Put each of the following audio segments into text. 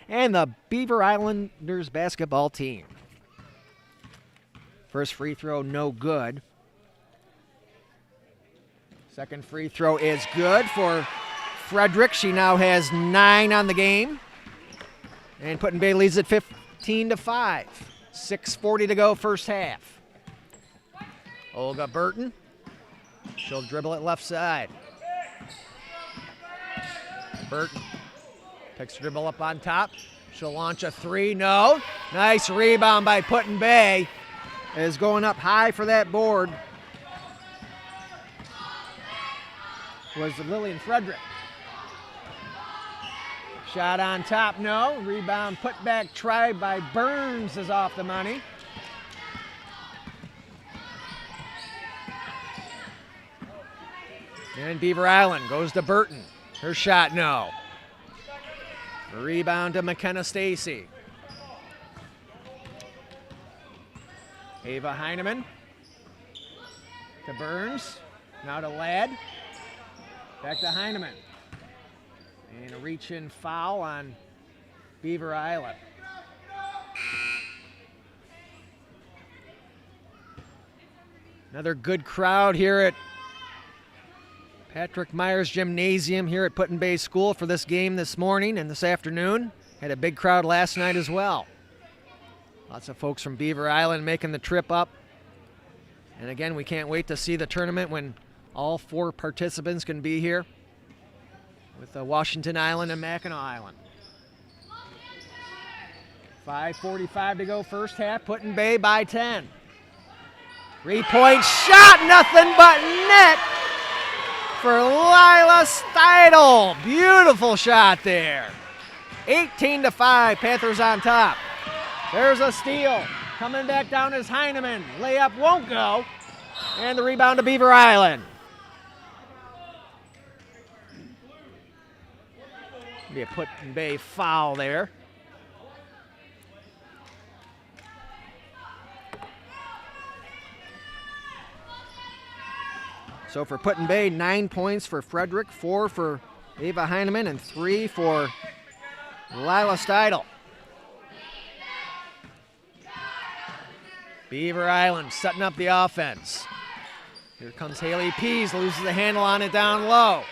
and the Beaver Islanders basketball team. First free throw, no good. Second free throw is good for Frederick. She now has 9 on the game. And Put-in-Bay leads at 15-5. 6:40 to go, first half. Olga Burton. She'll dribble it left side. Burton picks her dribble up on top. She'll launch a 3. No. Nice rebound by Put-in-Bay. Is going up high for that board. Was Lillian Frederick. Shot on top, no. Rebound, put back, try by Burns is off the money. And Beaver Island goes to Burton. Her shot, no. Rebound to McKenna Stacy. Ava Heineman to Burns. Now to Ladd. Back to Heineman. And a reach-in foul on Beaver Island. Another good crowd here at Patrick Myers Gymnasium here at Put-in-Bay School for this game this morning and this afternoon. Had a big crowd last night as well. Lots of folks from Beaver Island making the trip up. And again, we can't wait to see the tournament when all 4 participants can be here with Washington Island and Mackinac Island. 5:45 to go, first half. Put-in-Bay by 10. 3-point shot, nothing but net for Lila Steidel. Beautiful shot there. 18-5, Panthers on top. There's a steal. Coming back down is Heineman. Layup won't go. And the rebound to Beaver Island. Be a Put-in-Bay foul there. So for Put-in-Bay, 9 points for Frederick, 4 for Ava Heineman, and 3 for Lila Steidel. Beaver Island setting up the offense. Here comes Haley Pease, loses the handle on it down low.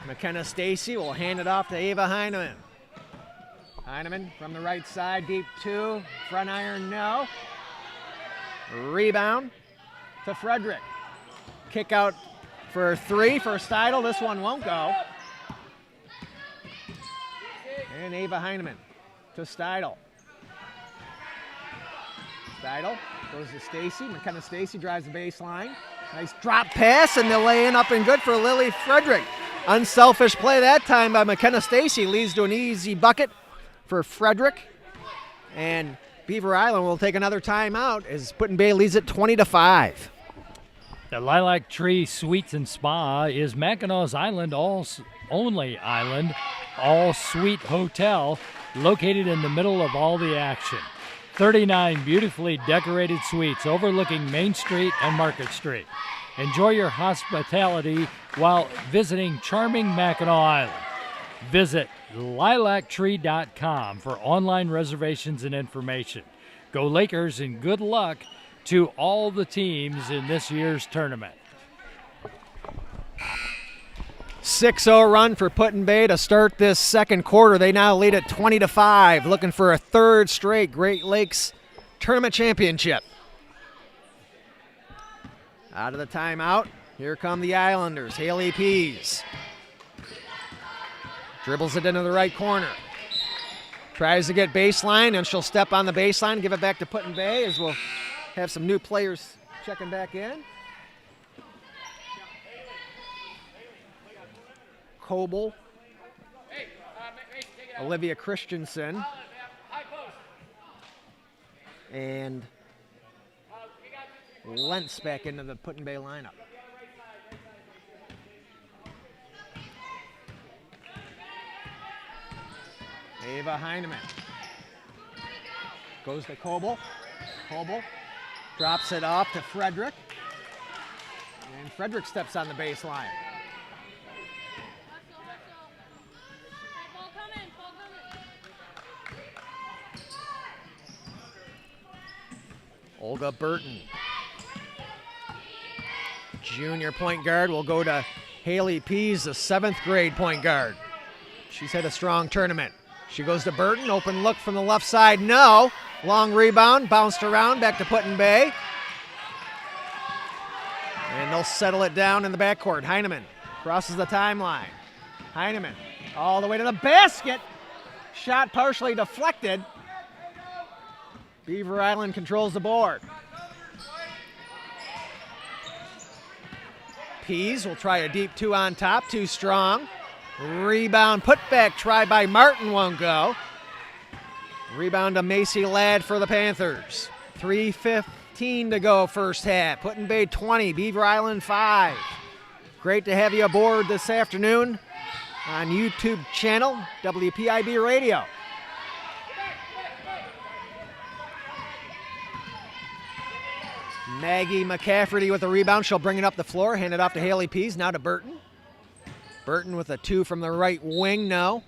McKenna Stacy will hand it off to Ava Heineman. Heineman from the right side, deep 2, front iron, no. Rebound to Frederick. Kick out for 3 for Steidel. This one won't go. And Ava Heineman to Steidel. Steidel goes to Stacy. McKenna Stacy drives the baseline. Nice drop pass, and the lay-in up and good for Lily Frederick. Unselfish play that time by McKenna Stacy leads to an easy bucket for Frederick. And Beaver Island will take another timeout as Put-in-Bay leads at 20-5. The Lilac Tree Suites and Spa is Mackinac Island only island, all-suite hotel located in the middle of all the action. 39 beautifully decorated suites overlooking Main Street and Market Street. Enjoy your hospitality while visiting charming Mackinac Island. Visit lilactree.com for online reservations and information. Go Lakers and good luck to all the teams in this year's tournament. 6-0 run for Put-in-Bay to start this second quarter. They now lead at 20-5, looking for a third straight Great Lakes Tournament Championship. Out of the timeout, here come the Islanders. Haley Pease dribbles it into the right corner. Tries to get baseline, and she'll step on the baseline, give it back to Put-in-Bay as we'll have some new players checking back in. Coble, Olivia Christensen, and Lentz back into the Put-in-Bay lineup. Ava Heineman goes to Coble. Coble drops it off to Frederick. And Frederick steps on the baseline. Olga Burton. Junior point guard will go to Haley Pease, the 7th grade point guard. She's had a strong tournament. She goes to Burton, open look from the left side, no. Long rebound, bounced around, back to Put-in-Bay. And they'll settle it down in the backcourt. Heineman crosses the timeline. Heineman all the way to the basket. Shot partially deflected. Beaver Island controls the board. Pease will try a deep 2 on top, too strong. Rebound, put back, try by Martin, won't go. Rebound to Macy Ladd for the Panthers. 3:15 to go first half. Put-in-Bay 20, Beaver Island 5. Great to have you aboard this afternoon on YouTube channel, WPIB Radio. Maggie McCafferty with the rebound. She'll bring it up the floor, hand it off to Haley Pease. Now to Burton. Burton with a 2 from the right wing now.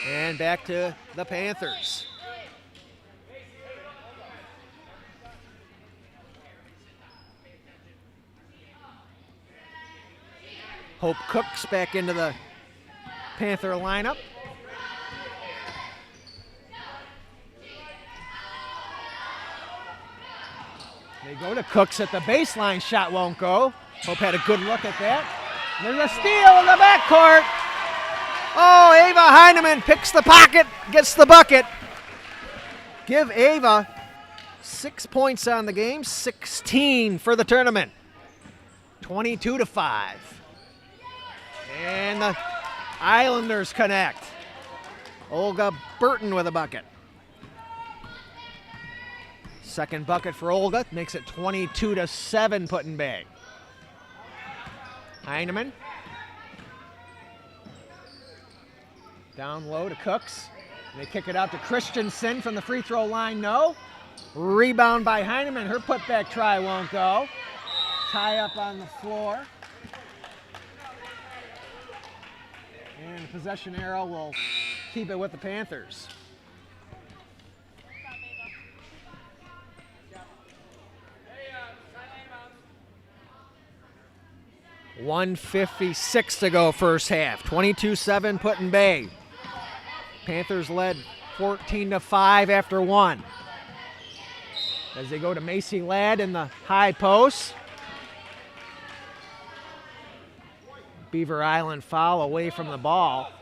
And back to the Panthers. Hope Cooks back into the Panther lineup. They go to Cooks at the baseline, shot won't go. Hope had a good look at that. And there's a steal in the backcourt. Oh, Ava Heineman picks the pocket, gets the bucket. Give Ava 6 points on the game, 16 for the tournament. 22-5. And the Islanders connect. Olga Burton with a bucket. Second bucket for Olga, makes it 22-7 Put-in-Bay. Heineman. Down low to Cooks. They kick it out to Christensen from the free throw line, no. Rebound by Heineman, her putback try won't go. Tie up on the floor. And the possession arrow will keep it with the Panthers. .156 to go first half. 22-7 Put-in-Bay. Panthers led 14-5 after 1. As they go to Macy Ladd in the high post. Beaver Island foul away from the ball.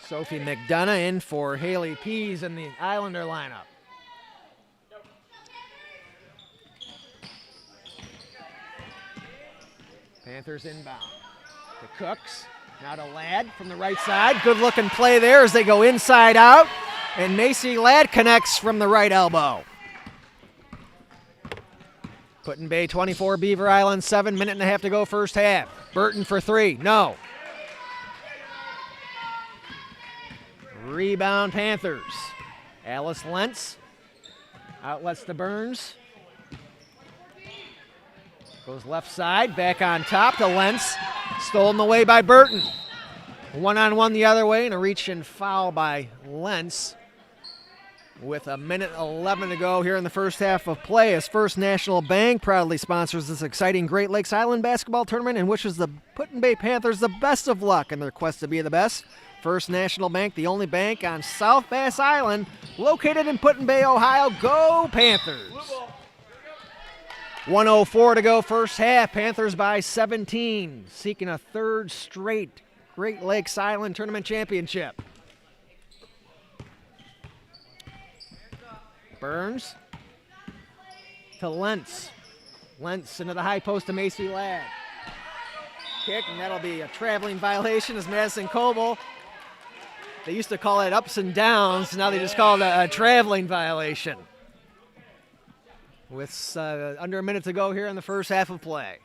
Sophie McDonough in for Haley Pease in the Islander lineup. Panthers inbound. To Cooks, now to Ladd from the right side. Good looking play there as they go inside out. And Macy Ladd connects from the right elbow. Put-in-Bay 24, Beaver Island 7, minute and a half to go first half. Burton for 3, no. Rebound Panthers. Alice Lentz outlets to Burns. Goes left side, back on top to Lentz. Stolen away by Burton. One-on-one the other way and a reach and foul by Lentz. With a minute 11 to go here in the first half of play, as First National Bank proudly sponsors this exciting Great Lakes Island basketball tournament and wishes the Put-in-Bay Panthers the best of luck in their quest to be the best. First National Bank, the only bank on South Bass Island, located in Put-in-Bay, Ohio. Go Panthers! 1:04 to go first half. Panthers by 17, seeking a third straight Great Lakes Island Tournament championship. Burns to Lentz. Lentz into the high post to Macy Ladd. Kick, and that'll be a traveling violation as Madison Coble. They used to call it ups and downs. Now they just call it a traveling violation. With under a minute to go here in the first half of play.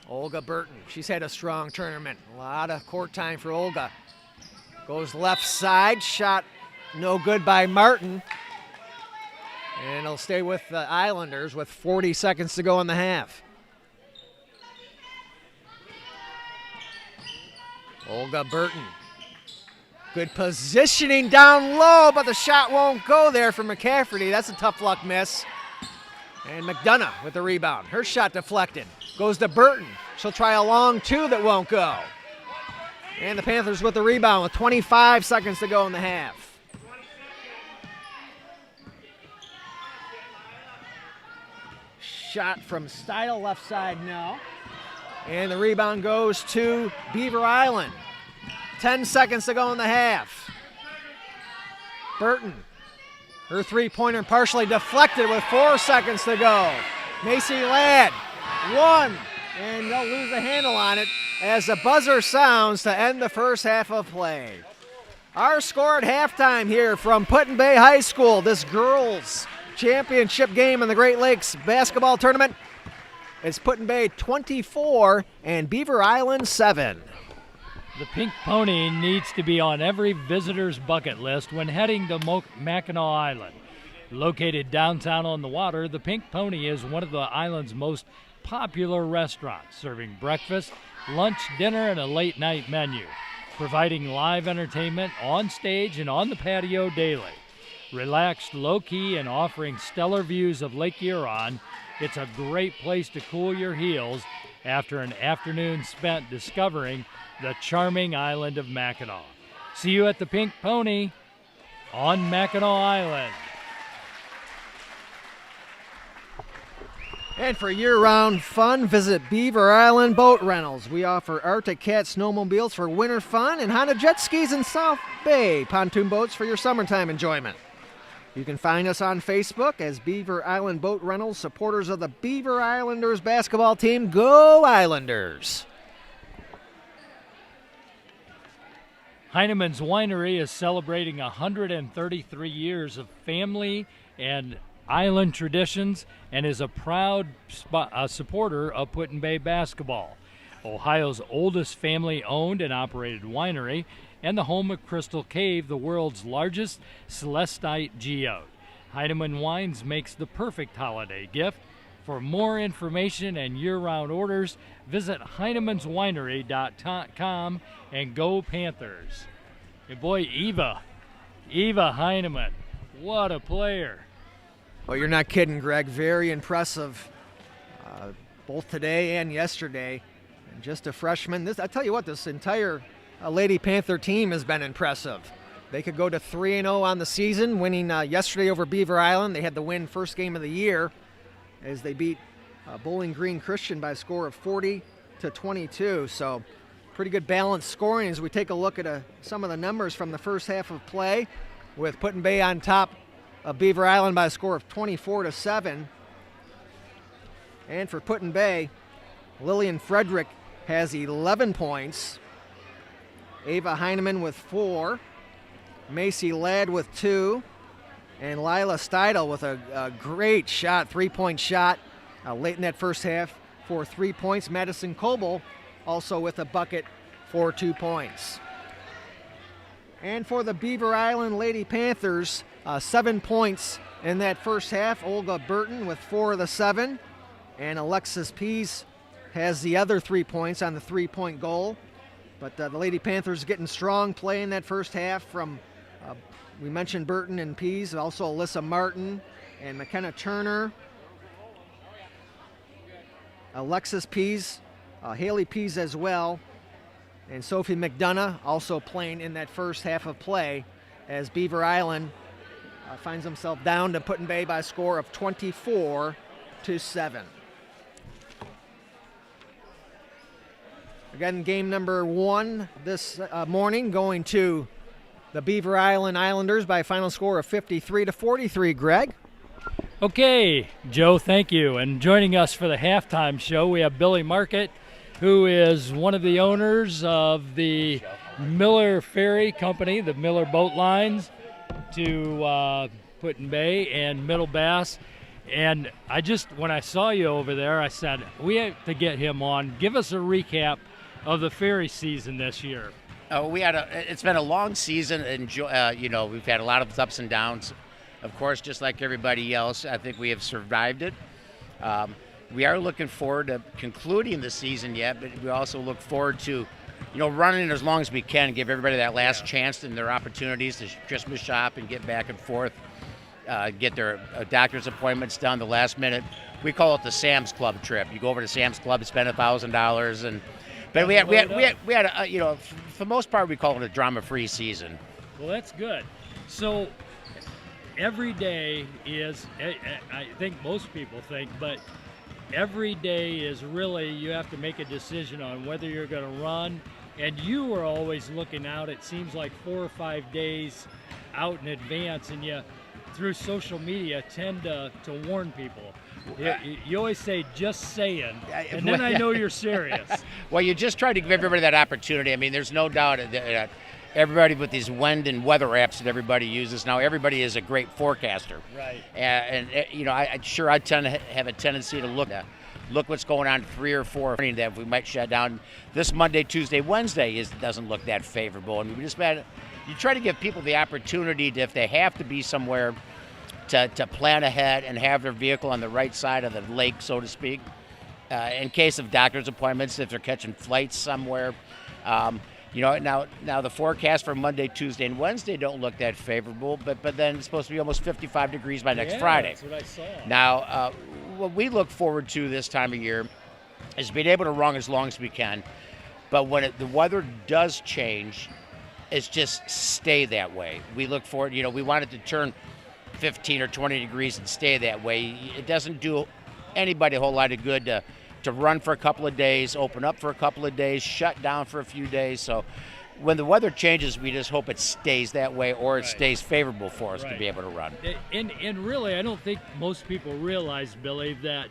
Olga Burton, she's had a strong tournament. A lot of court time for Olga. Goes left side, shot no good by Martin. And it'll stay with the Islanders with 40 seconds to go in the half. Olga Burton. Good positioning down low, but the shot won't go there for McCafferty. That's a tough luck miss. And McDonough with the rebound. Her shot deflected. Goes to Burton. She'll try a long two that won't go. And the Panthers with the rebound with 25 seconds to go in the half. Shot from Steidel, left side, no. And the rebound goes to Beaver Island. 10 seconds to go in the half. Burton, her three-pointer partially deflected with 4 seconds to go. Macy Ladd, one, and they'll lose the handle on it as the buzzer sounds to end the first half of play. Our score at halftime here from Put-in-Bay High School, this girls' championship game in the Great Lakes basketball tournament. It's Put-in-Bay 24 and Beaver Island 7. The Pink Pony needs to be on every visitor's bucket list when heading to Mackinac Island. Located downtown on the water, the Pink Pony is one of the island's most popular restaurants, serving breakfast, lunch, dinner, and a late-night menu, providing live entertainment on stage and on the patio daily. Relaxed, low-key, and offering stellar views of Lake Huron, it's a great place to cool your heels after an afternoon spent discovering the charming island of Mackinac. See you at the Pink Pony on Mackinac Island. And for year-round fun, visit Beaver Island Boat Rentals. We offer Arctic Cat snowmobiles for winter fun and Honda jet skis in South Bay pontoon boats for your summertime enjoyment. You can find us on Facebook as Beaver Island Boat Rentals, supporters of the Beaver Islanders basketball team. Go Islanders! Heinemann's Winery is celebrating 133 years of family and island traditions and is a proud supporter of Put-in-Bay basketball, Ohio's oldest family-owned and operated winery, and the home of Crystal Cave, the world's largest celestite geode. Heinemann Wines makes the perfect holiday gift. For more information and year-round orders, visit HeinemannsWinery.com and go Panthers. And boy, Eva Heinemann, what a player. Well, you're not kidding, Greg. Very impressive, both today and yesterday. And just a freshman. I tell you what, this entire Lady Panther team has been impressive. They could go to 3-0 on the season, winning yesterday over Beaver Island. They had the win first game of the year as they beat Bowling Green Christian by a score of 40-22. So pretty good balanced scoring as we take a look at some of the numbers from the first half of play, with Put-in-Bay on top of Beaver Island by a score of 24-7. And for Put-in-Bay, Lillian Frederick has 11 points. Ava Heinemann with 4. Macy Ladd with 2. And Lila Steidel with a great shot, three-point shot late in that first half for 3 points. Madison Coble also with a bucket for 2 points. And for the Beaver Island Lady Panthers, 7 points in that first half. Olga Burton with 4 of the 7. And Alexis Pease has the other 3 points on the three-point goal. But the Lady Panthers getting strong play in that first half from, we mentioned Burton and Pease, also Alyssa Martin and McKenna Turner. Alexis Pease, Haley Pease as well, and Sophie McDonough also playing in that first half of play as Beaver Island finds himself down to Put-in-Bay by a score of 24-7. Again, game number 1 this morning going to the Beaver Island Islanders by a final score of 53-43. Greg? Okay, Joe, thank you. And joining us for the halftime show, we have Billy Market, who is one of the owners of the Miller Ferry Company, the Miller Boat Lines, to Put-in-Bay and Middle Bass. And when I saw you over there, I said, we have to get him on. Give us a recap of the ferry season this year. It's been a long season, and we've had a lot of ups and downs. Of course, just like everybody else, I think we have survived it. We are looking forward to concluding the season yet, but we also look forward to, running as long as we can, give everybody that last chance and their opportunities to Christmas shop and get back and forth, get their doctor's appointments done the last minute. We call it the Sam's Club trip. You go over to Sam's Club, spend $1,000, but we had for the most part, we call it a drama-free season. Well, that's good. So every day is, I think most people think, but every day is really, you have to make a decision on whether you're going to run, and you are always looking out. It seems like 4 or 5 days out in advance, and you, through social media, tend to warn people. You always say, just saying, and then I know you're serious. Well, you just try to give everybody that opportunity. I mean, there's no doubt that everybody with these wind and weather apps that everybody uses now, everybody is a great forecaster. Right. And I tend to have a tendency to look what's going on 3 or 4 that we might shut down. This Monday, Tuesday, Wednesday doesn't look that favorable, and you try to give people the opportunity to, if they have to be somewhere, to plan ahead and have their vehicle on the right side of the lake, so to speak, in case of doctor's appointments, if they're catching flights somewhere. Now the forecast for Monday, Tuesday, and Wednesday don't look that favorable, but then it's supposed to be almost 55 degrees by next Friday. That's what I saw. Now, what we look forward to this time of year is being able to run as long as we can, but when the weather does change, it's just stay that way. We look forward, we want it to turn 15 or 20 degrees and stay that way. It doesn't do anybody a whole lot of good to run for a couple of days, open up for a couple of days, shut down for a few days. So when the weather changes, we just hope it stays that way, or it stays favorable for us to be able to run. And really, I don't think most people realize, Billy, that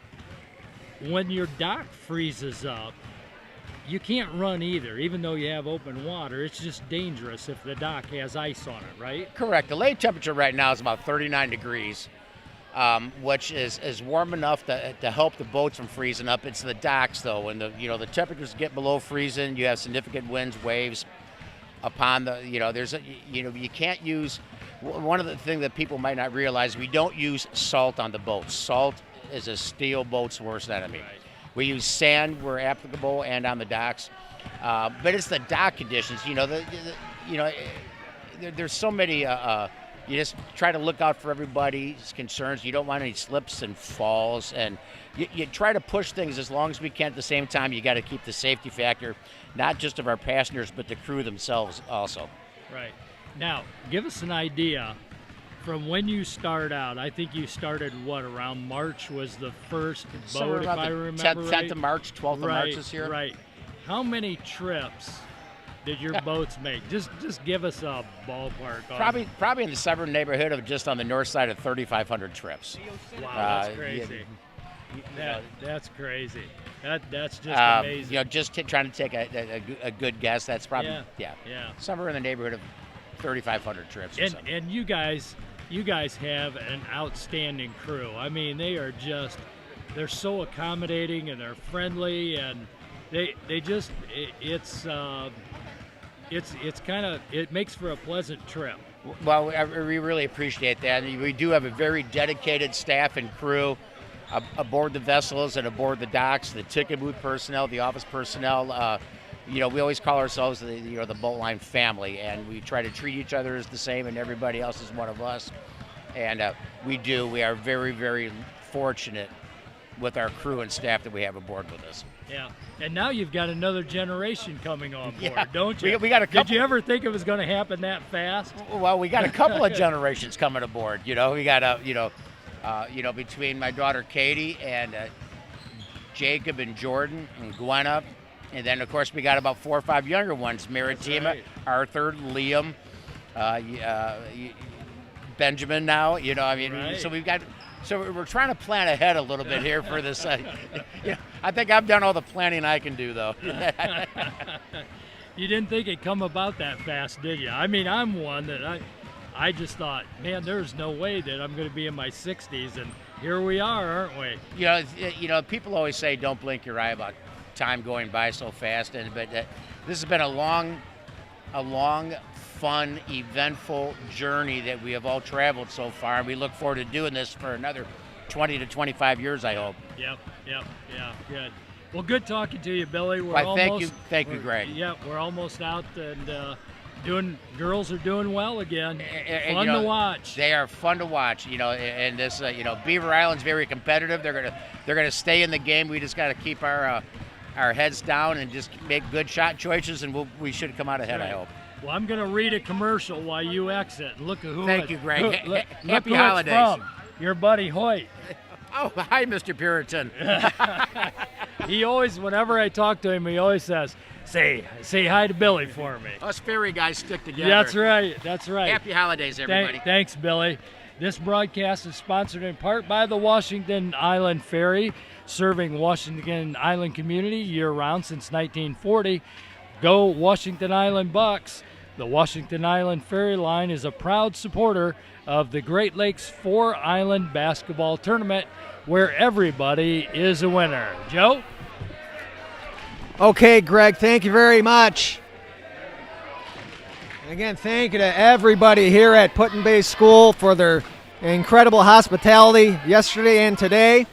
when your dock freezes up, you can't run either, even though you have open water. It's just dangerous if the dock has ice on it, right? Correct. The lake temperature right now is about 39 degrees, which is warm enough to help the boats from freezing up. It's the docks, though. When the temperatures get below freezing, you have significant winds, waves upon the, you can't use, one of the things that people might not realize, we don't use salt on the boats. Salt is a steel boat's worst enemy. Right. We use sand where applicable and on the docks, but it's the dock conditions. There's so many. You just try to look out for everybody's concerns. You don't want any slips and falls, and you try to push things as long as we can. At the same time, you got to keep the safety factor, not just of our passengers, but the crew themselves also. Right. Now, give us an idea. From when you start out, I think you started, around March was the first boat, if I remember 10th of March, 12th of March this year. Right. How many trips did your boats make? Just give us a ballpark. Probably in the Severn neighborhood of just on the north side of 3,500 trips. Wow, that's crazy. That's crazy. That's just amazing. Just trying to take a good guess. That's probably somewhere in the neighborhood of 3,500 trips. And you guys have an outstanding crew. I mean, they're so accommodating, and they're friendly, and it makes for a pleasant trip. Well, we really appreciate that. We do have a very dedicated staff and crew aboard the vessels and aboard the docks, the ticket booth personnel, the office personnel. We always call ourselves the boat line family, and we try to treat each other as the same, and everybody else is one of us. And we are very, very fortunate with our crew and staff that we have aboard with us. Yeah, and now you've got another generation coming on board, don't you? We got a couple. Did you ever think it was going to happen that fast? Well, we got a couple of generations coming aboard. We got between my daughter Katie and Jacob and Jordan and Gwenna. And then, of course, we got about 4 or 5 younger ones: Maritima, right. Arthur, Liam, Benjamin. Now, Right. So we're trying to plan ahead a little bit here for this. I think I've done all the planning I can do, though. You didn't think it'd come about that fast, did you? I mean, I'm one that I just thought, man, there's no way that I'm going to be in my 60s, and here we are, aren't we? People always say, "Don't blink your eye" about time going by so fast, but this has been a long, fun, eventful journey that we have all traveled so far. And we look forward to doing this for another 20 to 25 years, I hope. Yep, yeah, good. Well, good talking to you, Billy. Thank you, Greg. Yeah, we're almost out, and girls are doing well again. Fun to watch. They are fun to watch. And this, Beaver Island's very competitive. They're gonna stay in the game. We just got to keep our heads down and just make good shot choices, and we should come out ahead. Right. I hope. Well, I'm gonna read a commercial while you exit. Look at who. Thank you, Greg. Happy who holidays. It's from. Your buddy Hoyt. Oh, hi, Mr. Puritan. He always, whenever I talk to him, he always says, say hi to Billy for me. Us ferry guys stick together. That's right. Happy holidays, everybody. Thanks, Billy. This broadcast is sponsored in part by the Washington Island Ferry, serving Washington Island community year-round since 1940. Go Washington Island Bucks. The Washington Island Ferry Line is a proud supporter of the Great Lakes 4-Island Basketball Tournament, where everybody is a winner. Joe? Okay, Greg, thank you very much. And again, thank you to everybody here at Put-in-Bay School for their incredible hospitality yesterday and today.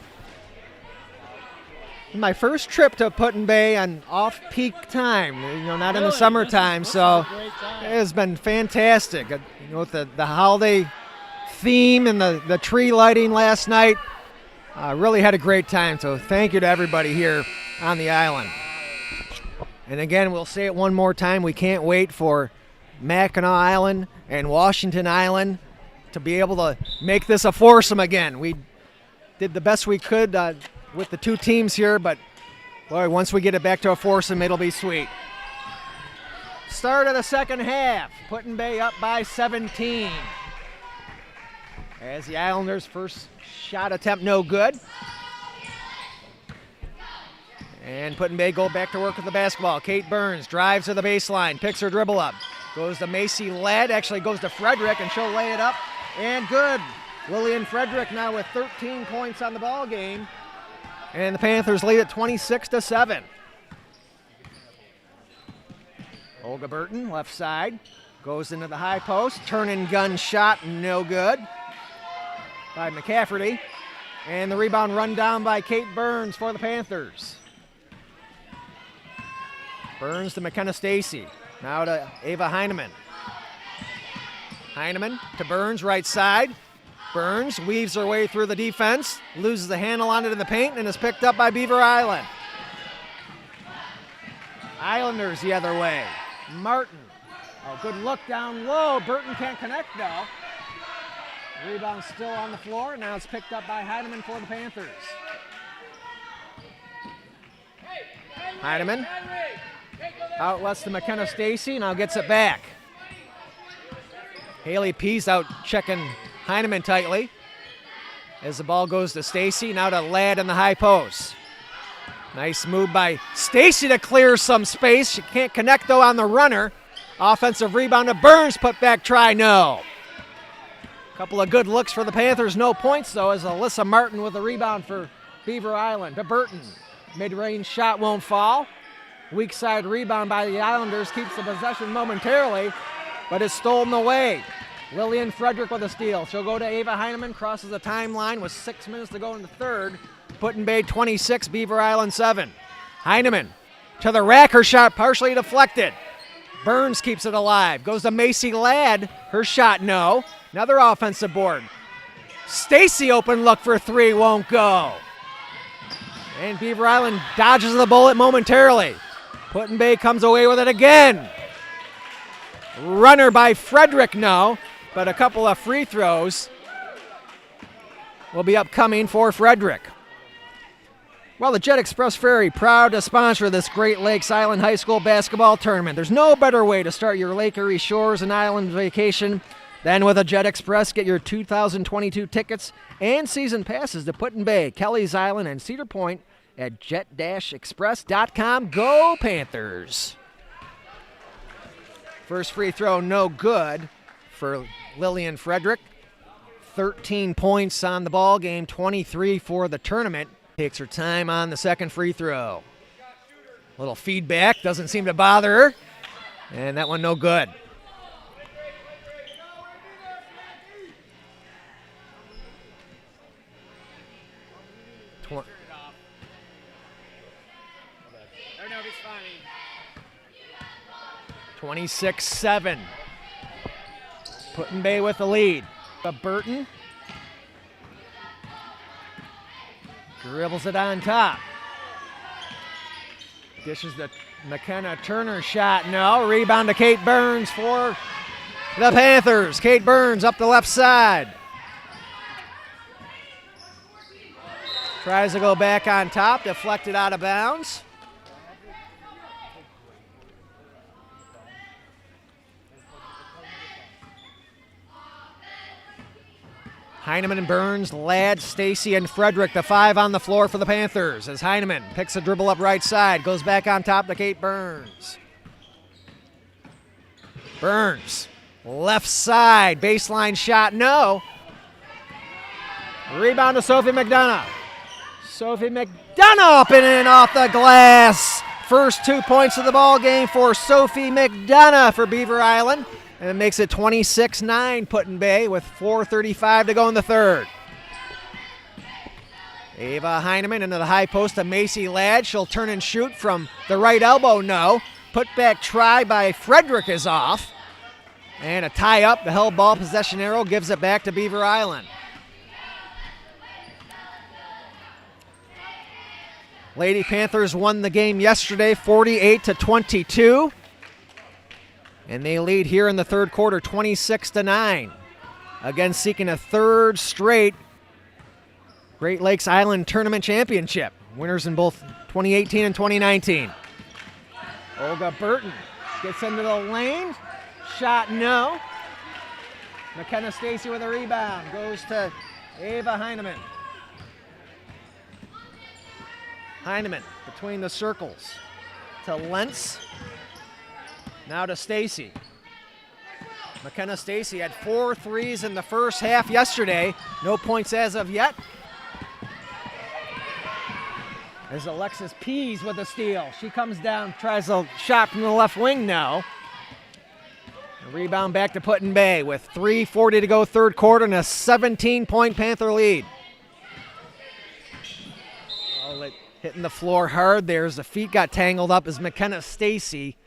My first trip to Put-in-Bay on off-peak time, not in the summertime, so it has been fantastic. With the holiday theme and the tree lighting last night, really had a great time, so thank you to everybody here on the island. And again, we'll say it one more time, we can't wait for Mackinac Island and Washington Island to be able to make this a foursome again. We did the best we could with the two teams here, but boy, once we get it back to a foursome, it'll be sweet. Start of the second half, Put-in-Bay up by 17. As the Islanders' first shot attempt no good. And Put-in-Bay go back to work with the basketball. Kate Burns drives to the baseline, picks her dribble up. Goes to Macy Ladd, actually goes to Frederick, and she'll lay it up. And good. Lillian Frederick now with 13 points on the ball game. And the Panthers lead at 26-7. Olga Burton, left side, goes into the high post. Turn and gun shot, no good by McCafferty. And the rebound run down by Kate Burns for the Panthers. Burns to McKenna Stacy. Now to Ava Heineman. Heineman to Burns, right side. Burns weaves her way through the defense, loses the handle on it in the paint, and is picked up by Beaver Island. Islanders the other way. Martin. Oh, good look down low. Burton can't connect though. Rebound still on the floor. Now it's picked up by Heineman for the Panthers. Heineman out west to McKenna Stacy. Now gets it back. Haley Pease out checking Heineman tightly as the ball goes to Stacy. Now to Ladd in the high post. Nice move by Stacy to clear some space. She can't connect though on the runner. Offensive rebound to Burns. Put back try, no. Couple of good looks for the Panthers. No points though as Alyssa Martin with a rebound for Beaver Island. To Burton. Mid-range shot won't fall. Weak side rebound by the Islanders keeps the possession momentarily, but is stolen away. Lillian Frederick with a steal. She'll go to Ava Heineman, crosses the timeline with 6 minutes to go in the third. Put-in-Bay 26, Beaver Island 7. Heineman to the rack, her shot partially deflected. Burns keeps it alive. Goes to Macy Ladd, her shot no. Another offensive board. Stacy open look for three, won't go. And Beaver Island dodges the bullet momentarily. Put-in-Bay comes away with it again. Runner by Frederick, no, but a couple of free throws will be upcoming for Frederick. Well, the Jet Express Ferry, proud to sponsor this Great Lakes Island High School basketball tournament. There's no better way to start your Lake Erie Shores and Island vacation than with a Jet Express. Get your 2022 tickets and season passes to Put-in-Bay, Kelly's Island, and Cedar Point at jet-express.com. Go Panthers! First free throw, no good for Lillian Frederick. 13 points on the ball game, 23 for the tournament. Takes her time on the second free throw. Little feedback, doesn't seem to bother her. And that one no good. Tw- 26-7. Put-in-Bay with the lead. Burton dribbles it on top. Dishes the McKenna Turner shot. No. Rebound to Kate Burns for the Panthers. Kate Burns up the left side. Tries to go back on top. Deflected out of bounds. Heineman and Burns, Ladd, Stacy, and Frederick, the 5 on the floor for the Panthers. As Heineman picks a dribble up right side, goes back on top to Kate Burns. Burns, left side, baseline shot, no. Rebound to Sophie McDonough. Sophie McDonough up and in off the glass. First 2 points of the ball game for Sophie McDonough for Beaver Island. And it makes it 26-9 Put-in-Bay with 4:35 to go in the third. Ava Heineman into the high post to Macy Ladd. She'll turn and shoot from the right elbow, no. Put back try by Frederick is off. And a tie up, the held ball possession arrow gives it back to Beaver Island. Lady Panthers won the game yesterday 48-22. And they lead here in the third quarter 26-9. Again, seeking a third straight Great Lakes Island Tournament Championship. Winners in both 2018 and 2019. Olga Burton gets into the lane. Shot, no. McKenna Stacy with a rebound. Goes to Ava Heineman. Heineman between the circles to Lentz. Now to Stacy. McKenna Stacy had 4 threes in the first half yesterday. No points as of yet. As Alexis Pease with a steal. She comes down, tries a shot from the left wing now. A rebound back to Put-in-Bay with 3:40 to go third quarter and a 17-point Panther lead. Oh, hitting the floor hard. There's the feet got tangled up as McKenna Stacy.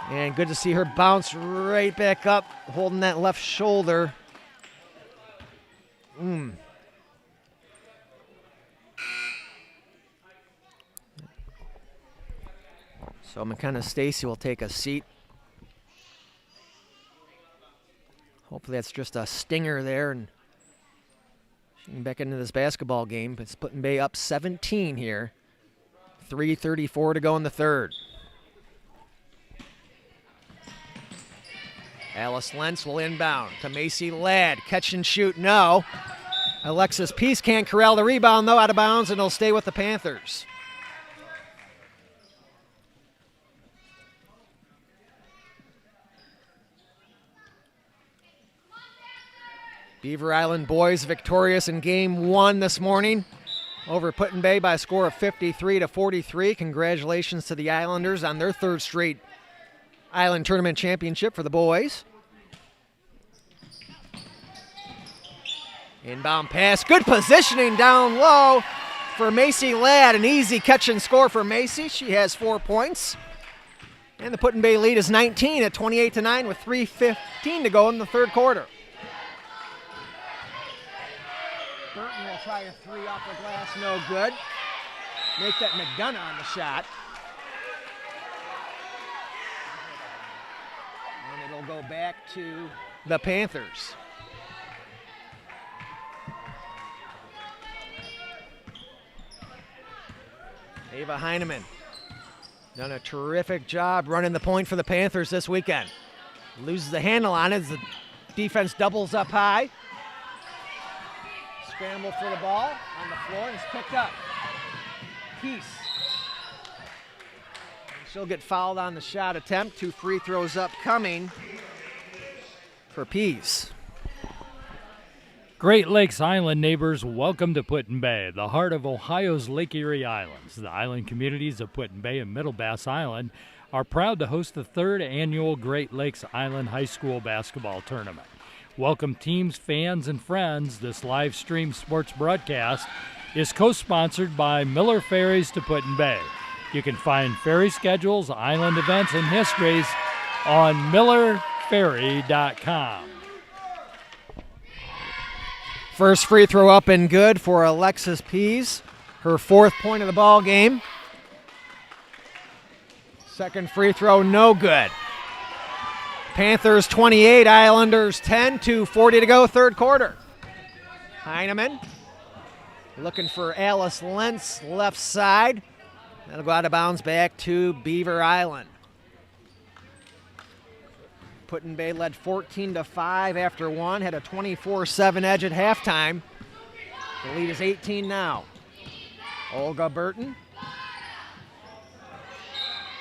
And good to see her bounce right back up, holding that left shoulder. So McKenna Stacy will take a seat. Hopefully that's just a stinger there, and she can back into this basketball game. It's Put-in-Bay up 17 here. 3:34 to go in the third. Alice Lentz will inbound to Macy Ladd. Catch and shoot, no. Alexis Pease can't corral the rebound, though, out of bounds, and it'll stay with the Panthers. Beaver Island boys victorious in game 1 this morning over Put-in-Bay by a score of 53-43. Congratulations to the Islanders on their third straight Island Tournament Championship for the boys. Inbound pass, good positioning down low for Macy Ladd. An easy catch and score for Macy. She has 4 points. And the Put-in-Bay lead is 19 at 28-9 with 3:15 to go in the third quarter. Burton will try a 3 off the glass, no good. Make that McDonough on the shot. And it'll go back to the Panthers. Ava Heineman done a terrific job running the point for the Panthers this weekend. Loses the handle on it as the defense doubles up high. Scramble for the ball on the floor, and it's picked up. Peace. She'll get fouled on the shot attempt. 2 free throws upcoming for Peace. Great Lakes Island neighbors, welcome to Put-in-Bay, the heart of Ohio's Lake Erie Islands. The island communities of Put-in-Bay and Middle Bass Island are proud to host the 3rd annual Great Lakes Island High School Basketball Tournament. Welcome teams, fans, and friends. This live stream sports broadcast is co-sponsored by Miller Ferries to Put-in-Bay. You can find ferry schedules, island events, and histories on millerferry.com. First free throw up and good for Alexis Pease, her 4th point of the ball game. Second free throw, no good. Panthers 28, Islanders 10, 2:40 to go, third quarter. Heineman looking for Alice Lentz, left side. That'll go out of bounds back to Beaver Island. Put-in-Bay led 14-5 after one, had a 24-7 edge at halftime. The lead is 18 now. Olga Burton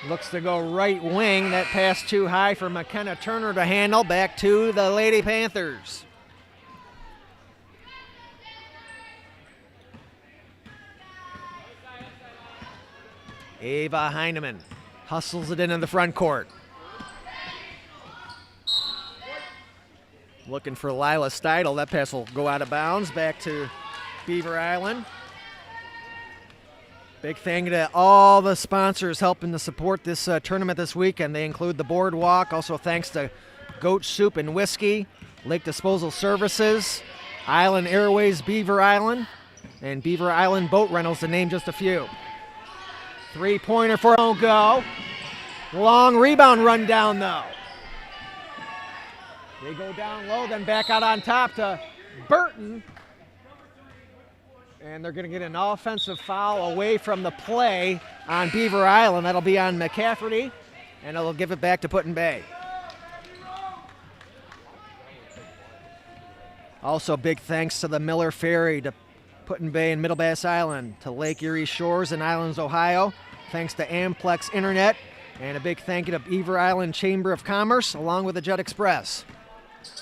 looks to go right wing. That pass too high for McKenna Turner to handle. Back to the Lady Panthers. Ava Heineman hustles it into the front court. Looking for Lila Steidel. That pass will go out of bounds. Back to Beaver Island. Big thank you to all the sponsors helping to support this tournament this weekend. They include the Boardwalk. Also thanks to Goat Soup and Whiskey, Lake Disposal Services, Island Airways Beaver Island, and Beaver Island Boat Rentals, to name just a few. Three-pointer for go. Long rebound run down, though. They go down low, then back out on top to Burton. And they're going to get an offensive foul away from the play on Beaver Island. That'll be on McCafferty, and it'll give it back to Put-in-Bay. Also, big thanks to the Miller Ferry, to Put-in-Bay and Middle Bass Island, to Lake Erie Shores and Islands, Ohio. Thanks to Amplex Internet, and a big thank you to Beaver Island Chamber of Commerce, along with the Jet Express.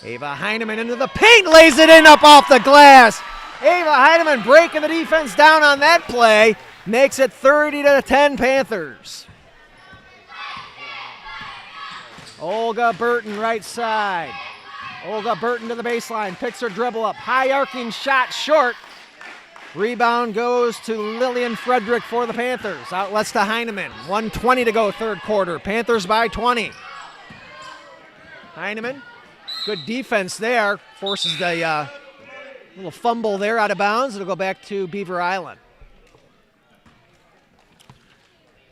Ava Heineman into the paint, lays it in up off the glass. Ava Heineman breaking the defense down on that play, makes it 30-10 Panthers. Olga Burton right side. Olga Burton to the baseline, picks her dribble up, high arcing shot short. Rebound goes to Lillian Frederick for the Panthers. Outlets to Heineman. 1:20 to go, third quarter. Panthers by 20. Heineman, good defense there. Forces the little fumble there out of bounds. It'll go back to Beaver Island.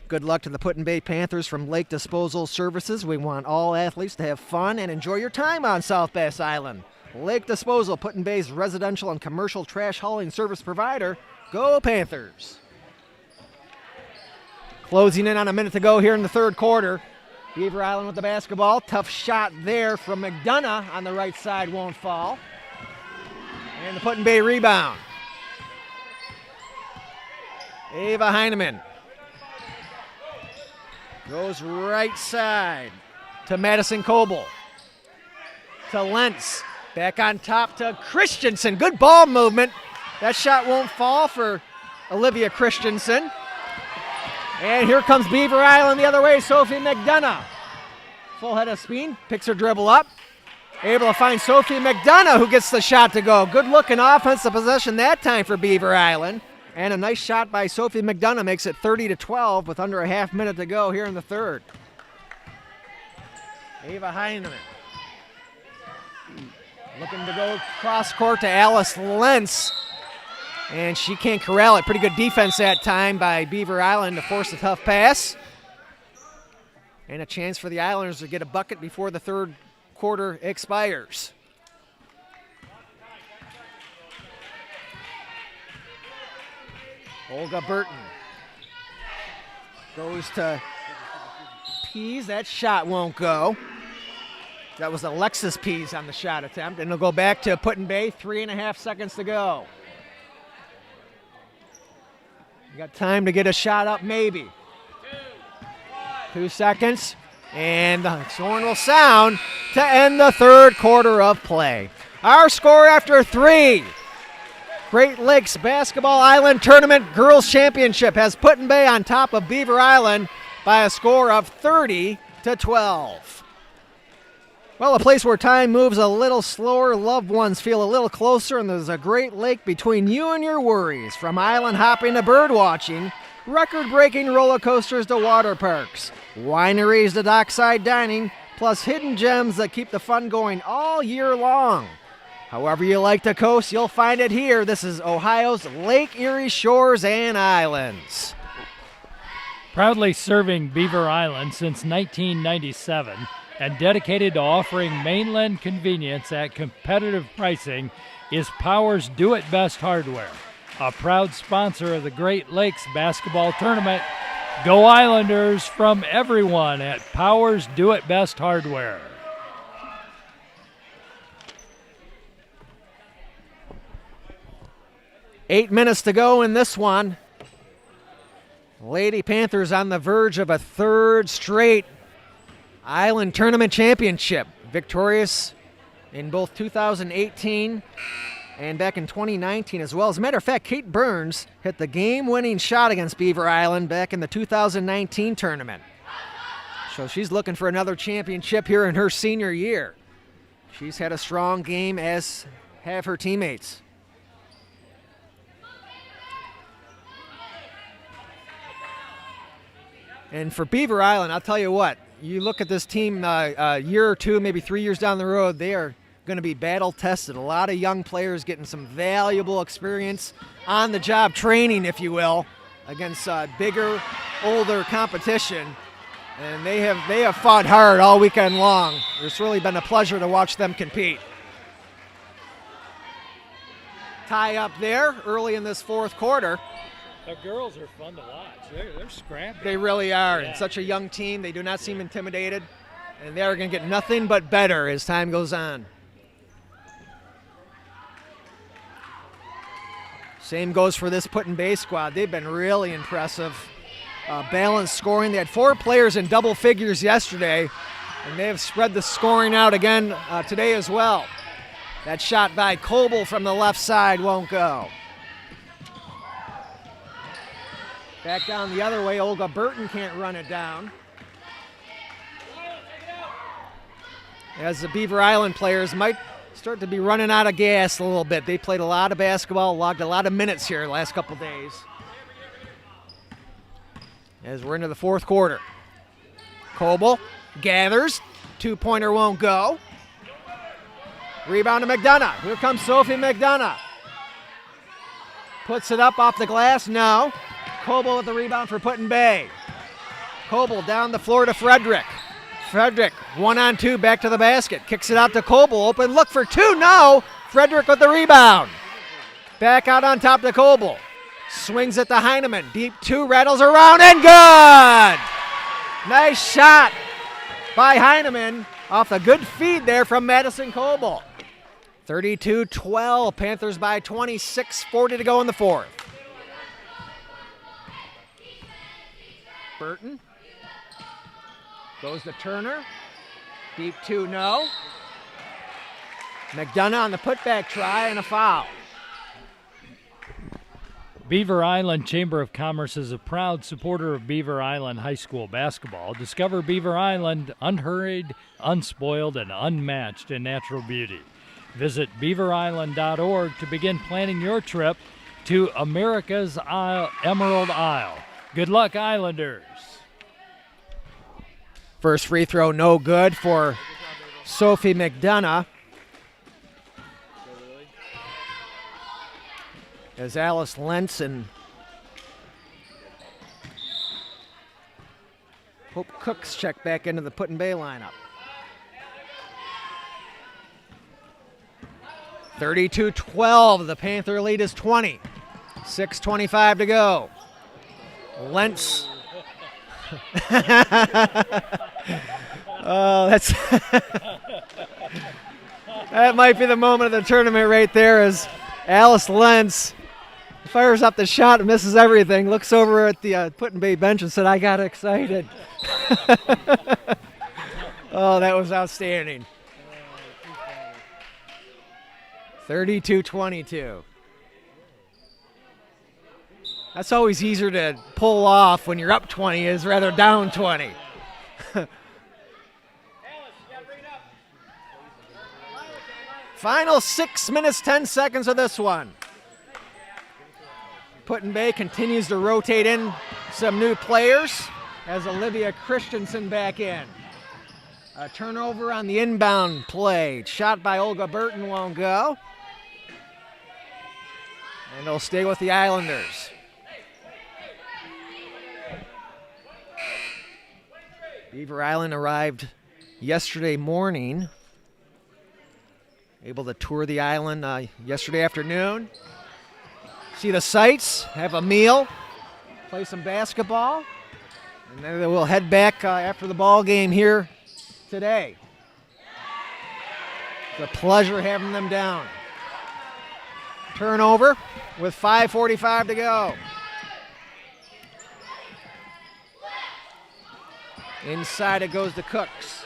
Good luck to the Put-in-Bay Panthers from Lake Disposal Services. We want all athletes to have fun and enjoy your time on South Bass Island. Lake Disposal, Put-in-Bay's residential and commercial trash hauling service provider. Go Panthers. Closing in on a minute to go here in the third quarter. Beaver Island with the basketball. Tough shot there from McDonough on the right side, won't fall. And the Put-in-Bay rebound. Ava Heineman goes right side to Madison Coble. To Lentz. Back on top to Christensen. Good ball movement. That shot won't fall for Olivia Christensen. And here comes Beaver Island the other way. Sophie McDonough. Full head of speed. Picks her dribble up. Able to find Sophie McDonough, who gets the shot to go. Good looking offensive possession that time for Beaver Island. And a nice shot by Sophie McDonough makes it 30-12 with under a half minute to go here in the third. Ava Heineman. Looking to go cross court to Alice Lentz. And she can't corral it. Pretty good defense that time by Beaver Island to force a tough pass. And a chance for the Islanders to get a bucket before the third quarter expires. Olga Burton goes to Pease. That shot won't go. That was Alexis Pease on the shot attempt, and it'll go back to Put-in-Bay. 3.5 seconds to go. You got time to get a shot up, maybe. 2 seconds, and the horn will sound to end the third quarter of play. Our score after 3. Great Lakes Basketball Island Tournament Girls Championship has Put-in-Bay on top of Beaver Island by a score of 30-12. Well, a place where time moves a little slower, loved ones feel a little closer, and there's a great lake between you and your worries. From island hopping to bird watching, record-breaking roller coasters to water parks, wineries to dockside dining, plus hidden gems that keep the fun going all year long. However you like the coast, you'll find it here. This is Ohio's Lake Erie Shores and Islands. Proudly serving Beaver Island since 1997 and dedicated to offering mainland convenience at competitive pricing is Powers Do It Best Hardware, a proud sponsor of the Great Lakes Basketball Tournament. Go Islanders from everyone at Powers Do It Best Hardware. Eight minutes to go in this one. Lady Panthers on the verge of a third straight Island Tournament Championship. Victorious in both 2018 and back in 2019 as well. As a matter of fact, Kate Burns hit the game-winning shot against Beaver Island back in the 2019 tournament. So she's looking for another championship here in her senior year. She's had a strong game, as have her teammates. And for Beaver Island, I'll tell you what, you look at this team a year or two, maybe 3 years down the road, they are going to be battle tested. A lot of young players getting some valuable experience on the job training, if you will, against bigger, older competition. And they have fought hard all weekend long. It's really been a pleasure to watch them compete. Tie up there early in this fourth quarter. The girls are fun to watch. They're scrappy. They really are. Yeah. And such a young team. They do not seem intimidated. And they are going to get nothing but better as time goes on. Same goes for this Put-in-Bay squad. They've been really impressive. Balanced scoring. They had 4 players in double figures yesterday, and they have spread the scoring out again today as well. That shot by Coble from the left side won't go. Back down the other way, Olga Burton can't run it down. As the Beaver Island players might start to be running out of gas a little bit. They played a lot of basketball, logged a lot of minutes here the last couple days. As we're into the fourth quarter. Coble gathers. 2-pointer won't go. Rebound to McDonough. Here comes Sophie McDonough. Puts it up off the glass. No. Coble with the rebound for Put-in-Bay. Coble down the floor to Frederick. Frederick, 1-on-2, back to the basket. Kicks it out to Coble. Open look for 2. No. Frederick with the rebound. Back out on top to Coble. Swings it to Heineman. Deep 2, rattles around, and good! Nice shot by Heineman off a good feed there from Madison Coble. 32-12, Panthers by 26, 40 to go in the fourth. Burton goes to Turner. Deep 2, no. McDonough on the putback try and a foul. Beaver Island Chamber of Commerce is a proud supporter of Beaver Island High School basketball. Discover Beaver Island unhurried, unspoiled, and unmatched in natural beauty. Visit beaverisland.org to begin planning your trip to America's Emerald Isle. Good luck, Islanders. First free throw no good for Sophie McDonough. As Alice Lentz and Hope Cooks check back into the Put-in-Bay lineup. 32-12, the Panther lead is 20. 6:25 to go. Lentz. Oh, that's that might be the moment of the tournament right there as Alice Lentz fires up the shot and misses everything, looks over at the Put-in-Bay bench and said, I got excited. Oh, that was outstanding. 32-22. That's always easier to pull off when you're up 20 is rather down 20. Final 6 minutes, 10 seconds of this one. Put-in-Bay continues to rotate in some new players as Olivia Christensen back in. A turnover on the inbound play. Shot by Olga Burton won't go. And it'll stay with the Islanders. Beaver Island arrived yesterday morning. Able to tour the island yesterday afternoon. See the sights, have a meal, play some basketball, and then we'll head back after the ball game here today. It's a pleasure having them down. Turnover with 5:45 to go. Inside it goes to Cooks.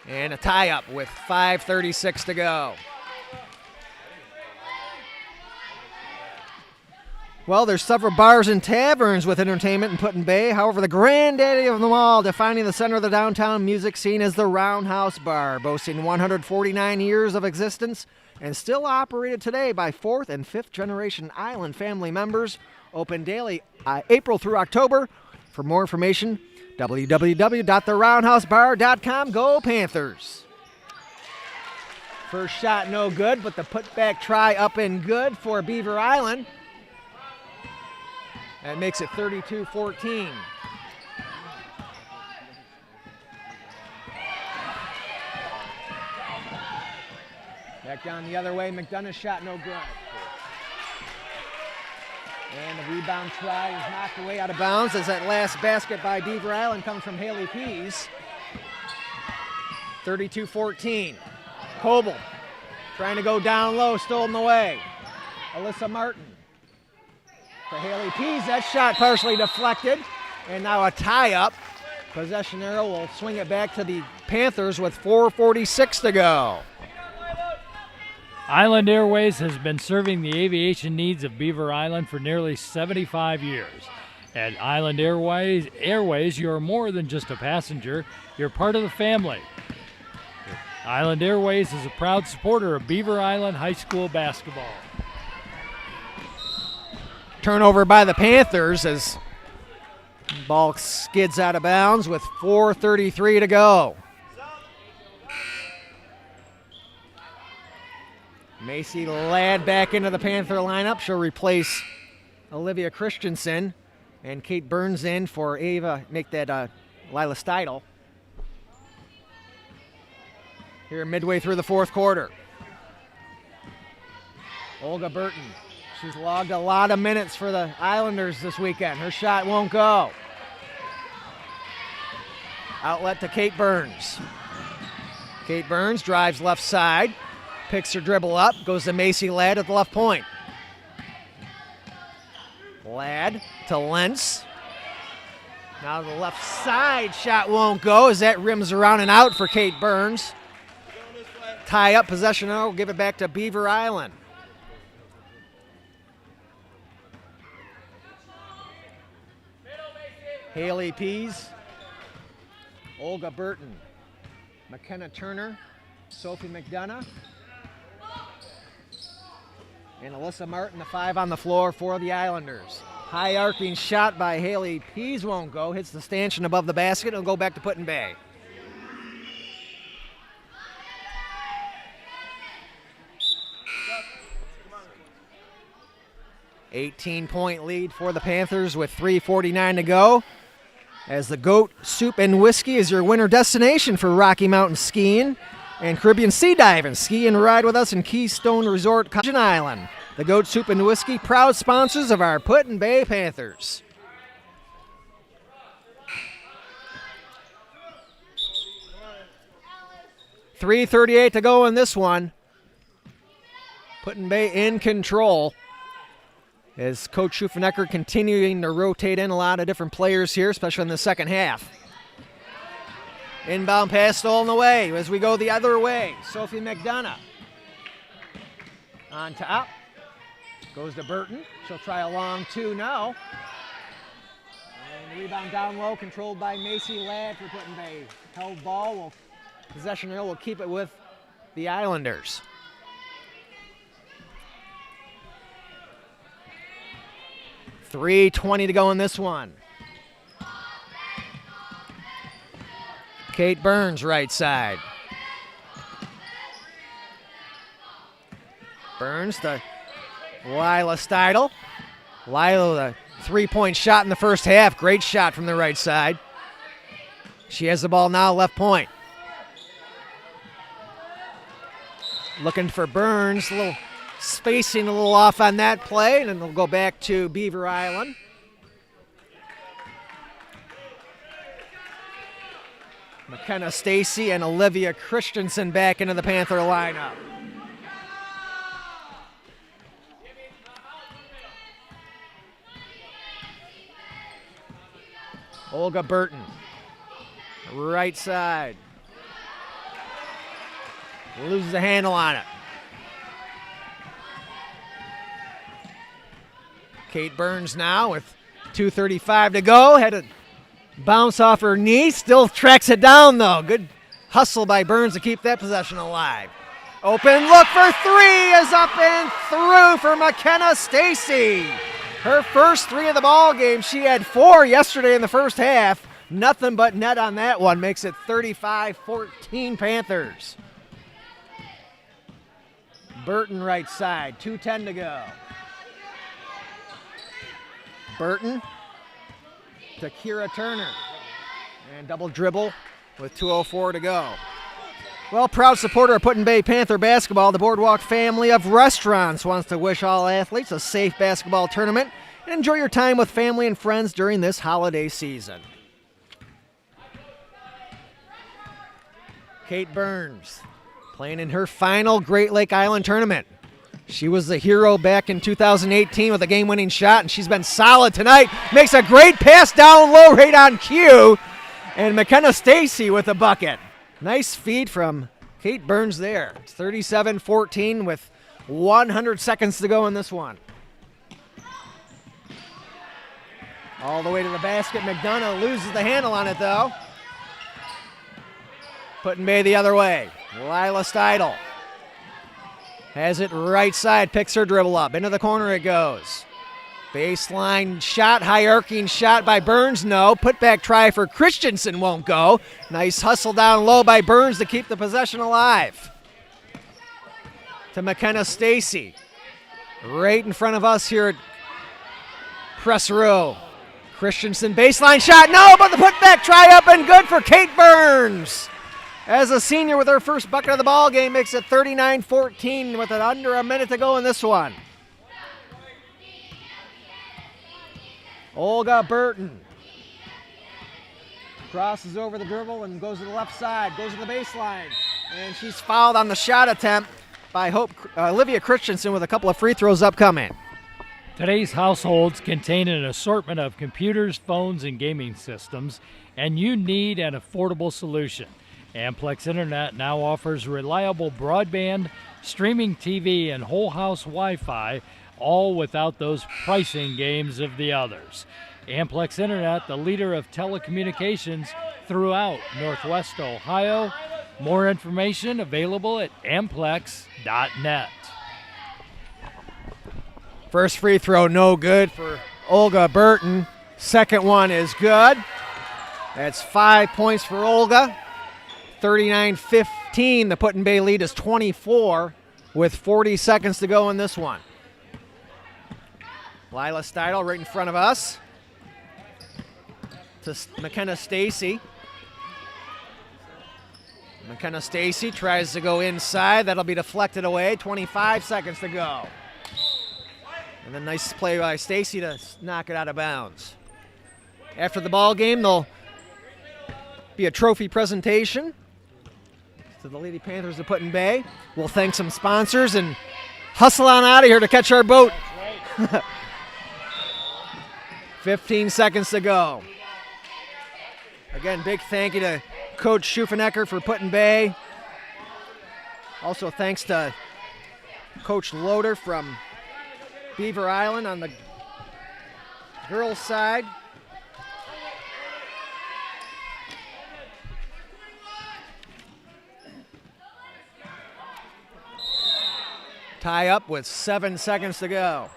And a tie-up with 5:36 to go. Well, there's several bars and taverns with entertainment in Put-in-Bay. However, the granddaddy of them all, defining the center of the downtown music scene, is the Roundhouse Bar, boasting 149 years of existence and still operated today by 4th and 5th generation Island family members. Open daily April through October. For more information, www.theroundhousebar.com. Go Panthers! First shot no good, but the putback try up and good for Beaver Island. That makes it 32-14. Back down the other way, McDonough's shot no good. And the rebound try is knocked away out of bounds as that last basket by Beaver Island comes from Haley Pease. 32-14. Coble trying to go down low, stolen away. Alyssa Martin to Haley Pease. That shot partially deflected. And now a tie-up. Possession arrow will swing it back to the Panthers with 4:46 to go. Island Airways has been serving the aviation needs of Beaver Island for nearly 75 years. At Island Airways, you're more than just a passenger, you're part of the family. Island Airways is a proud supporter of Beaver Island High School basketball. Turnover by the Panthers as ball skids out of bounds with 4:33 to go. Macy Ladd back into the Panther lineup. She'll replace Olivia Christensen, and Kate Burns in for Ava, make that Lila Steidel. Here midway through the fourth quarter. Olga Burton. She's logged a lot of minutes for the Islanders this weekend. Her shot won't go. Outlet to Kate Burns. Kate Burns drives left side, picks her dribble up, goes to Macy Ladd at the left point. Ladd to Lentz. Now the left side shot won't go as that rims around and out for Kate Burns. Tie up, possession, will give it back to Beaver Island. Haley Pease, Olga Burton, McKenna Turner, Sophie McDonough, and Alyssa Martin, the 5 on the floor for the Islanders. High arcing shot by Haley Pease won't go, hits the stanchion above the basket, and will go back to Put-in-Bay. $18-point lead for the Panthers with 3:49 to go. As the Goat Soup and Whiskey is your winter destination for Rocky Mountain skiing and Caribbean sea diving. Ski and ride with us in Keystone Resort, Cajun Island. The Goat Soup and Whiskey, proud sponsors of our Put-in-Bay Panthers. $3:38 to go in this one. Put-in-Bay in control. As Coach Schufanecker continuing to rotate in a lot of different players here, especially in the second half. Inbound pass stolen away as we go the other way. Sophie McDonough on top. Goes to Burton. She'll try a long 2 now. And the rebound down low, controlled by Macy Ladd for Put-in-Bay. Held ball, possession here will keep it with the Islanders. .320 to go in this one. Kate Burns, right side. Burns to Lila Steidel. Lila, the three-point shot in the first half. Great shot from the right side. She has the ball now, left point. Looking for Burns, a little spacing a little off on that play, and then they'll go back to Beaver Island. McKenna Stacy and Olivia Christensen back into the Panther lineup. Olga Burton, right side. Loses the handle on it. Kate Burns now with 2:35 to go. Had a bounce off her knee. Still tracks it down, though. Good hustle by Burns to keep that possession alive. Open look for three is up and through for McKenna Stacy. Her first three of the ball game. She had 4 yesterday in the first half. Nothing but net on that one. Makes it 35-14 Panthers. Burton right side. 2:10 to go. Burton to Kira Turner. And double dribble with 2:04 to go. Well, proud supporter of Put-in-Bay Panther basketball, the Boardwalk family of restaurants wants to wish all athletes a safe basketball tournament and enjoy your time with family and friends during this holiday season. Kate Burns playing in her final Great Lake Island tournament. She was the hero back in 2018 with a game-winning shot, and she's been solid tonight. Makes a great pass down low right on cue, and McKenna Stacy with a bucket. Nice feed from Kate Burns there. It's 37-14 with 100 seconds to go in this one. All the way to the basket. McDonough loses the handle on it, though. Put-in-Bay the other way. Lila Steidel has it right side, picks her dribble up. Into the corner it goes. Baseline shot, high arcing shot by Burns, no. Put back try for Christensen won't go. Nice hustle down low by Burns to keep the possession alive. To McKenna Stacy. Right in front of us here at press row. Christensen baseline shot, no, but the put back try up and good for Kate Burns. As a senior with her first bucket of the ball game, makes it 39-14 with it under a minute to go in this one. Olga Burton crosses over the dribble and goes to the left side, goes to the baseline, and she's fouled on the shot attempt by Olivia Christensen with a couple of free throws upcoming. Today's households contain an assortment of computers, phones, and gaming systems, and you need an affordable solution. Amplex Internet now offers reliable broadband, streaming TV, and whole house Wi-Fi, all without those pricing games of the others. Amplex Internet, the leader of telecommunications throughout Northwest Ohio. More information available at amplex.net. First free throw no good for Olga Burton. Second one is good. That's 5 points for Olga. 39-15. The Put-in-Bay lead is 24 with 40 seconds to go in this one. Lila Steidel right in front of us to McKenna Stacy. McKenna Stacy tries to go inside. That'll be deflected away. 25 seconds to go. And then nice play by Stacy to knock it out of bounds. After the ball game, there'll be a trophy presentation to the Lady Panthers of Put-in-Bay. We'll thank some sponsors and hustle on out of here to catch our boat. 15 seconds to go. Again, big thank you to Coach Schuffenecker for Put-in-Bay. Also thanks to Coach Loader from Beaver Island on the girls' side. Tie up with 7 seconds to go.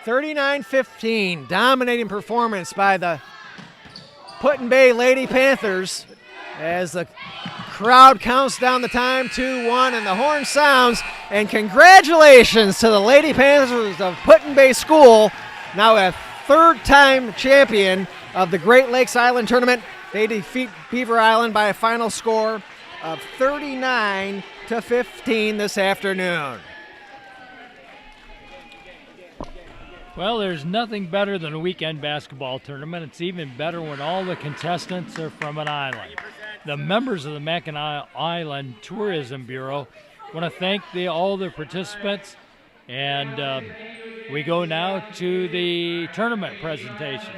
(39-15), dominating performance by the Put-in-Bay Lady Panthers as the crowd counts down the time, 2-1, and the horn sounds. And congratulations to the Lady Panthers of Put-in-Bay School, now a third-time champion of the Great Lakes Island Tournament. They defeat Beaver Island by a final score of 39-15 this afternoon. Well, there's nothing better than a weekend basketball tournament. It's even better when all the contestants are from an island. The members of the Mackinac Island Tourism Bureau want to thank all the participants, and we go now to the tournament presentation.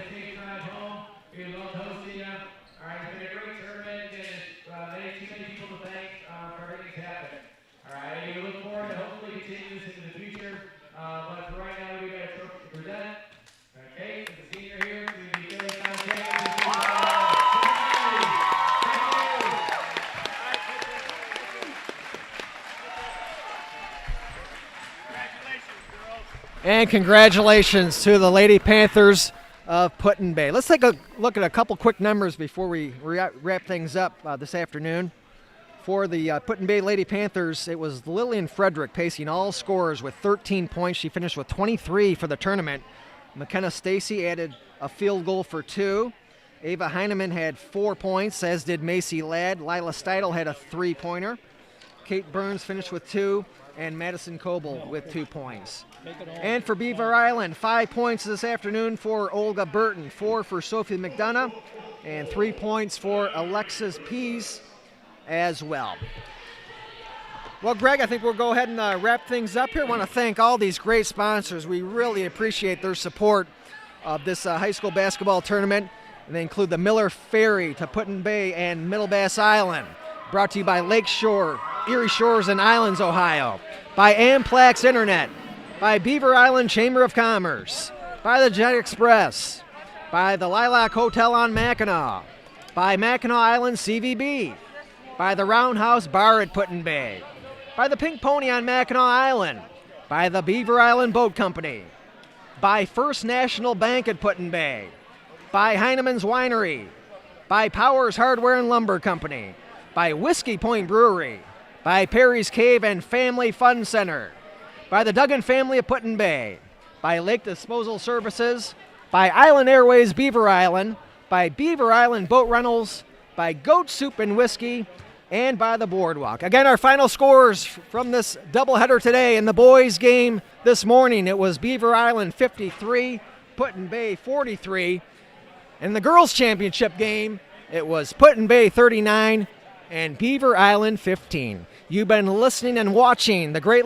And congratulations to the Lady Panthers of Put-in-Bay. Let's take a look at a couple quick numbers before we wrap things up this afternoon. For the Put-in-Bay Lady Panthers, it was Lillian Frederick pacing all scorers with 13 points. She finished with 23 for the tournament. McKenna Stacy added a field goal for 2. Ava Heineman had 4 points, as did Macy Ladd. Lila Steidel had a 3-pointer. Kate Burns finished with 2, and Madison Coble with 2 points. And for Beaver Island, 5 points this afternoon for Olga Burton, 4 for Sophie McDonough, and 3 points for Alexis Pease as well. Well, Greg, I think we'll go ahead and wrap things up here. I want to thank all these great sponsors. We really appreciate their support of this high school basketball tournament. And they include the Miller Ferry to Put-in-Bay and Middle Bass Island. Brought to you by Lakeshore, Erie Shores and Islands, Ohio. By Amplax Internet. By Beaver Island Chamber of Commerce. By the Jet Express. By the Lilac Hotel on Mackinac. By Mackinac Island CVB. By the Roundhouse Bar at Put-in-Bay. By the Pink Pony on Mackinac Island. By the Beaver Island Boat Company. By First National Bank at Put-in-Bay. By Heineman's Winery. By Powers Hardware and Lumber Company. By Whiskey Point Brewery. By Perry's Cave and Family Fun Center. By the Duggan family of Put-in-Bay. By Lake Disposal Services. By Island Airways Beaver Island. By Beaver Island Boat Rentals. By Goat Soup and Whiskey. And by the Boardwalk. Again, our final scores from this doubleheader today. In the boys' game this morning, it was Beaver Island 53, Put-in-Bay 43. In the girls' championship game, it was Put-in-Bay 39 and Beaver Island 15. You've been listening and watching the Great